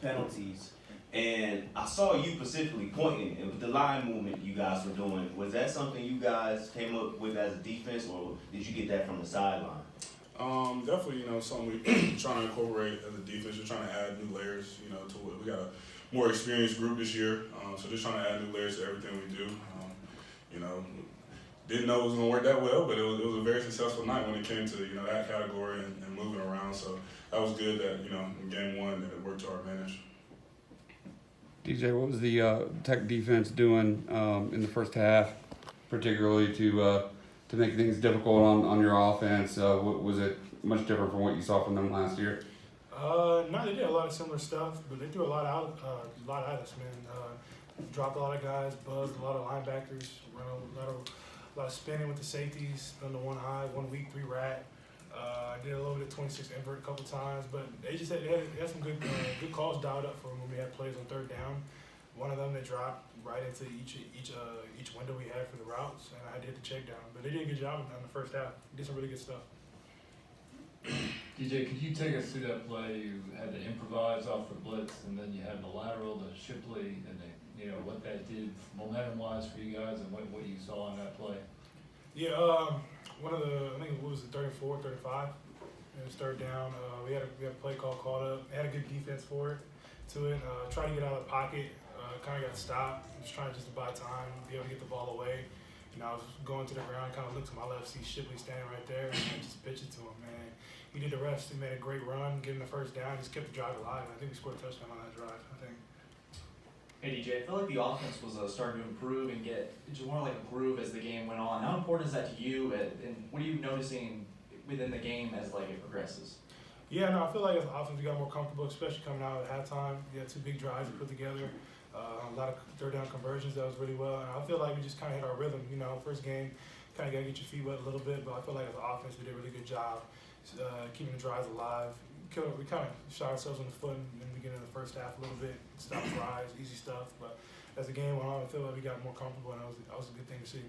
penalties. And I saw you specifically pointing, and with the line movement you guys were doing, was that something you guys came up with as a defense, or did you get that from the sideline? Definitely, something we trying to incorporate as a defense. We're trying to add new layers, to it. We got a more experienced group this year, so just trying to add new layers to everything we do. You know, didn't know it was going to work that well, but it was a very successful night when it came to that category and moving around. So that was good that in game one that it worked to our advantage. DJ, what was the Tech defense doing in the first half, particularly to make things difficult on your offense? Was it much different from what you saw from them last year? No, they did a lot of similar stuff, but they threw a lot at us, man. Dropped a lot of guys, buzzed a lot of linebackers, ran a lot of spinning with the safeties, on the one high, 1 week, 3 rat. Did a little bit of 26 invert a couple times, but they had some good calls dialed up for them when we had plays on third down. One of them they dropped right into each window we had for the routes, and I had to hit the check down. But they did a good job in the first half. Did some really good stuff. DJ, could you take us through that play? You had to improvise off the blitz, and then you had the lateral to Shipley, and what that did momentum-wise for you guys, and what you saw on that play. Yeah, I think it was 34, 35. It was third down. We had a play called up. They had a good defense for it. Tried to get out of the pocket. Kind of got stopped. Just trying to buy time, be able to get the ball away. I was going to the ground, kind of looked to my left, see Shipley standing right there, and I just pitched it to him, man. He did the rest. He made a great run, getting the first down. Just kept the drive alive. I think we scored a touchdown on that drive, I think. Hey DJ, I feel like the offense was starting to improve and get just more like a groove as the game went on. How important is that to you, and what are you noticing within the game as it progresses? Yeah, no, I feel like as an offense we got more comfortable, especially coming out at halftime. We had 2 big drives we put together, a lot of third down conversions that was really well, and I feel like we just kind of hit our rhythm. First game, kind of got to get your feet wet a little bit, but I feel like as an offense we did a really good job keeping the drives alive. We kind of shot ourselves in the foot in the beginning of the first half a little bit, stop drives, easy stuff, but as the game went on, I feel like we got more comfortable, and that was a good thing to see.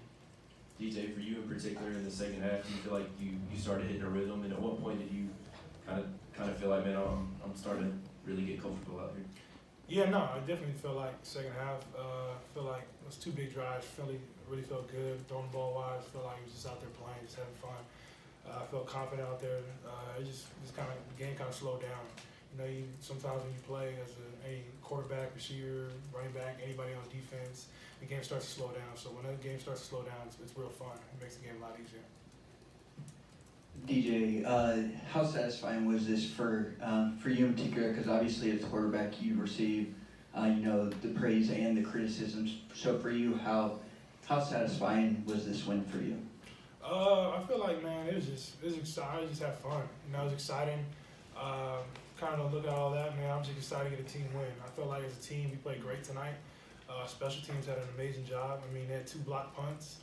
DJ, for you in particular in the second half, do you feel like you started hitting a rhythm, and at what point did you kind of feel like, man, I'm starting to really get comfortable out here? Yeah, no, I definitely feel like second half. I feel like it was 2 big drives. Really felt good, throwing the ball wide. I felt like he was just out there playing, just having fun. I felt confident out there. The game kind of slowed down. Sometimes when you play as a quarterback, receiver, running back, anybody on defense, the game starts to slow down. So when that game starts to slow down, it's real fun. It makes the game a lot easier. DJ, how satisfying was this for you in particular? Because obviously as a quarterback you receive the praise and the criticisms. So for you, how satisfying was this win for you? I feel like, man, it was exciting. I just had fun. It was exciting. Kind of look at all that, man. I'm just excited to get a team win. I feel like as a team we played great tonight. Special teams had an amazing job. They had 2 blocked punts.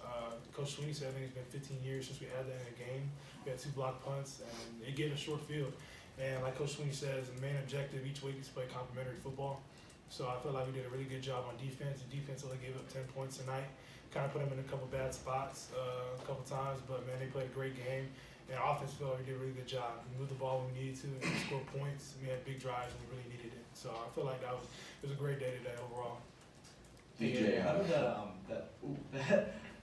Coach Sweeney said I think it's been 15 years since we had that in a game. We had 2 blocked punts, and it gave a short field. And like Coach Sweeney says, the main objective each week is to play complementary football. So I feel like we did a really good job on defense. The defense only gave up 10 points tonight. Kind of put them in a couple bad spots a couple times, but man, they played a great game. And offense felt like we did a really good job. We moved the ball when we needed to, and we scored points. We had big drives, and we really needed it. So I feel like it was a great day today overall. DJ, how did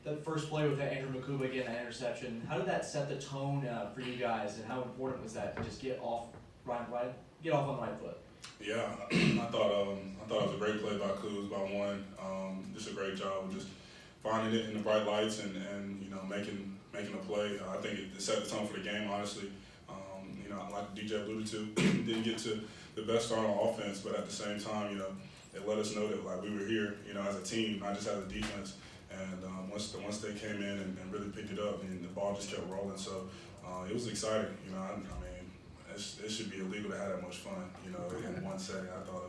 that first play with Andrew Makuba getting that interception, how did that set the tone for you guys, and how important was that to just get off on the right foot? Yeah, I thought it was a great play by Kuz by one. Just a great job of just finding it in the bright lights and making a play. I think it set the tone for the game, honestly. Like DJ alluded to, didn't get to the best start on offense, but at the same time, it let us know that we were here, as a team, not just as a defense. And once they came in and really picked it up, and the ball just kept rolling, so it was exciting. It should be illegal to have that much fun, in one setting. I thought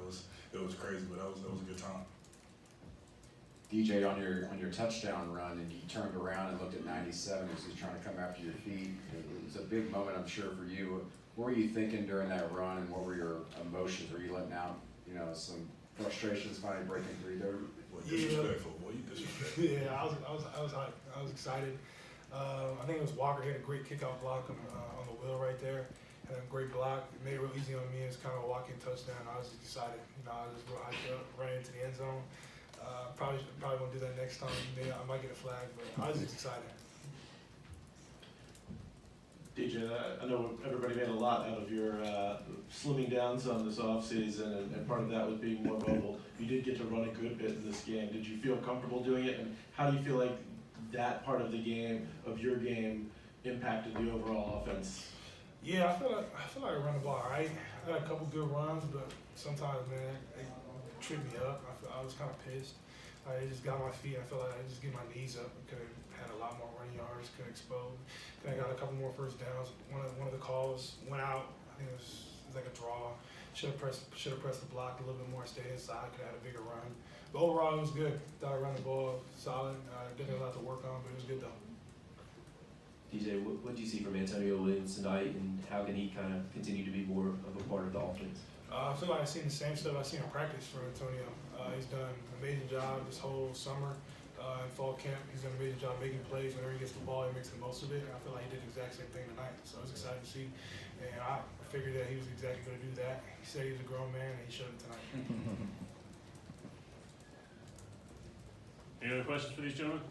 it was crazy, but that was a good time. DJ, on your touchdown run, and you turned around and looked at 97 as he's trying to come after your feet. It was a big moment, I'm sure, for you. What were you thinking during that run, and what were your emotions? Were you letting out, some frustrations finally breaking through there? Disrespectful. Boy, you disrespectful. Yeah, I was excited. I think it was Walker hit a great kickoff block on the wheel right there. And great block. It made it real easy on me. It's kind of a walk-in touchdown. I was just excited. You know, I was just real hyped up, ran into the end zone. Probably won't do that next time. Maybe I might get a flag, but I was just excited. DJ, I know everybody made a lot out of your slimming down some this offseason, and part of that was being more mobile. You did get to run a good bit in this game. Did you feel comfortable doing it, and how do you feel like that part of the game, of your game, impacted the overall offense? Yeah, I feel like I run the ball all right. I had a couple good runs, but sometimes, man, it tripped me up. I was kind of pissed. I just got my feet. I felt like I just get my knees up. Could have had a lot more running yards. Could have exposed. Then I got a couple more first downs. One of the calls went out. I think it was like a draw. Should have pressed the block a little bit more. Stayed inside. Could have had a bigger run. But overall, it was good. Thought I ran the ball solid. Definitely a lot to work on, but it was good though. DJ, what do you see from Antonio Williams tonight, and how can he kind of continue to be more of a part of the offense? I feel like I've seen the same stuff I've seen in practice from Antonio. He's done an amazing job this whole summer in fall camp. He's done an amazing job making plays. Whenever he gets the ball, he makes the most of it. And I feel like he did the exact same thing tonight. So I was excited to see. And I figured that he was exactly going to do that. He said he was a grown man, and he showed it tonight. Any other questions for these gentlemen?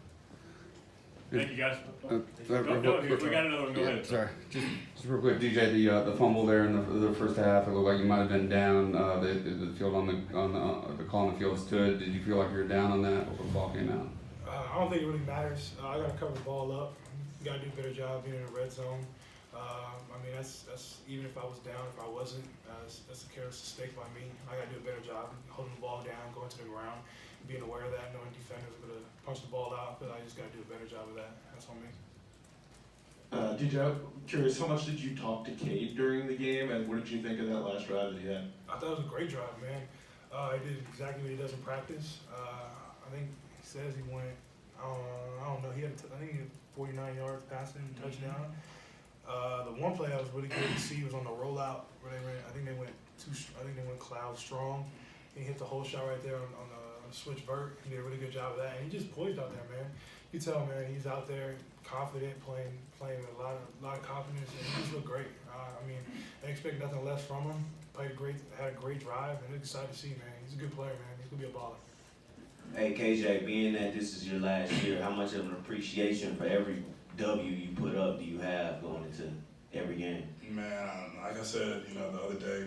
Thank you, guys. We got another one. Go ahead. Sorry, just real quick, DJ. The fumble there in the first half. It looked like you might have been down. The field on the call on the field stood. Did you feel like you were down on that before the ball came out? I don't think it really matters. I got to cover the ball up. You got to do a better job being in the red zone. I mean, that's even if I was down, if I wasn't, that's a careless mistake by me. I got to do a better job holding the ball down, going to the ground, being aware of that, knowing defenders are going to punch the ball out. But I just got to do a better job of that. That's on me. DJ, I'm curious, how much did you talk to Cade during the game, and what did you think of that last drive that he had? I thought it was a great drive, man. He did exactly what he does in practice. I think he says he went, I don't know, I think he had 49 yards passing, touchdown. The one play that was really good to see was on the rollout where they ran. I think they went cloud strong. He hit the whole shot right there on the switch vert. He did a really good job of that, and he just poised out there, man. You tell, man, he's out there confident, playing with a lot of confidence, and he just looked great. I mean, I expect nothing less from him. Had a great drive, and it's excited to see, man. He's a good player, man. He's gonna be a baller. Hey KJ, being that this is your last year, how much of an appreciation for every W you put up do you have going into every game? Man, like I said, the other day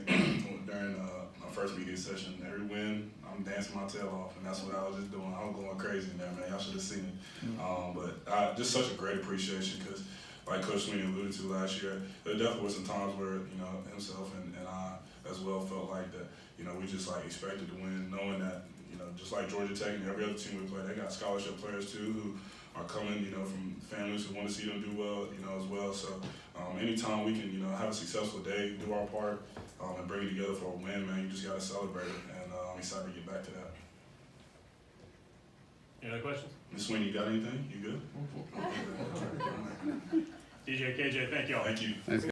during my first media session, every win, I'm dancing my tail off, and that's what I was just doing. I was going crazy in there, man. Y'all should have seen it. But just such a great appreciation because, like Coach Sweeney alluded to last year, there definitely were some times where himself and I as well felt like that. We just expected to win, knowing that just like Georgia Tech and every other team we play, they got scholarship players too who are coming, from families who want to see them do well, as well. So anytime we can, have a successful day, do our part, and bring it together for a win, man, you just got to celebrate it. And I'm excited to get back to that. Any other questions? Ms. Sweeney, you got anything? You good? DJ, KJ, thank y'all. Thank you. Thanks.